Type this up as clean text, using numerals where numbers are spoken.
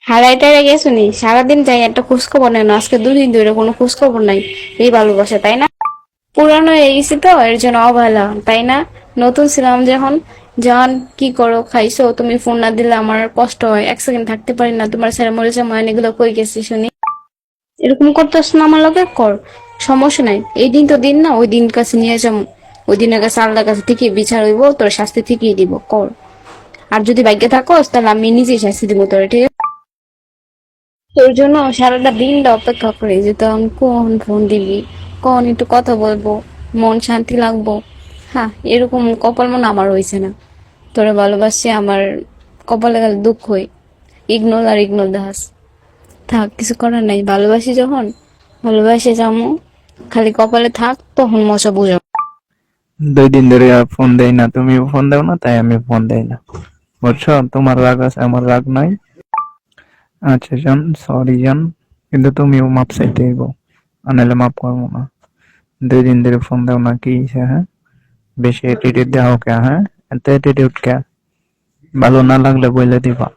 হারাইটারে গেছো নি, সারাদিন যাই একটা খোঁজ খবর নেই না, আজকে 2 দিন ধরে কোনো খোঁজ খবর নাই। এই ভালোবাসা, তাই না? পুরানো হয়ে গেছি তো এর জন্য অবহেলা, তাই না? নতুন ছিলাম যখন, জান কি করো, খাইছো? তুমি ফোন না দিলে আমার কষ্ট হয়, 1 সেকেন্ড থাকতে পারি না, তোমার ছেড়ে মরেছে ময়ন, এগুলো কই গেছি শুনি। এরকম করতেছ না আমার লগে, কর, সমস্যা নাই। এই দিন তো দিন না, ওই দিন কাছে নিয়ে যাবো। ওই দিনের কাছে আল্লাহর কাছে ঠিকই বিচার হইব, তোর শাস্তি ঠিকই দিব, কর। আর যদি ভাগ্যে থাকোস তাহলে আমি নিজেই শাস্তি দিব তোর, ঠিক আছে? তোর জন্য সারাটা দিনটা অপেক্ষা করে যে তো আমি কখন ফোন দিবি, কখন একটু কথা বলবো, মন শান্তি লাগবো। হ্যাঁ, এরকম কপাল মনে আমার হয়েছে না। তোরে ভালোবাসি, আমার কপালে গেলে দুঃখ হই। ইগনোর আর ইগনোর দাস, থাক, কিছু করার নাই। ভালোবাসি যখন, ভালোবাসে যাবো। খালি কপালে থাক, তখন মশা বুঝাবো। 2 দিন ধরে আর ফোন দেই না, তুমিও ফোন দাও না, তাই আমি ফোন দেই না। বুঝছো, তোমার রাগ আছে, আমার রাগ নাই। আচ্ছা জান, সরি জান, কিন্তু তুমিও মাপ চাইতে হইব, আনাইলে মাপ করবো না। 2 দিন ধরে ফোন দাও না, কি হইছে? হ্যাঁ, বেশি অ্যাটিটিউড দেখাও কে? হ্যাঁ, এত অ্যাটিটিউড কে? ভালো না লাগলে বলে দিবা।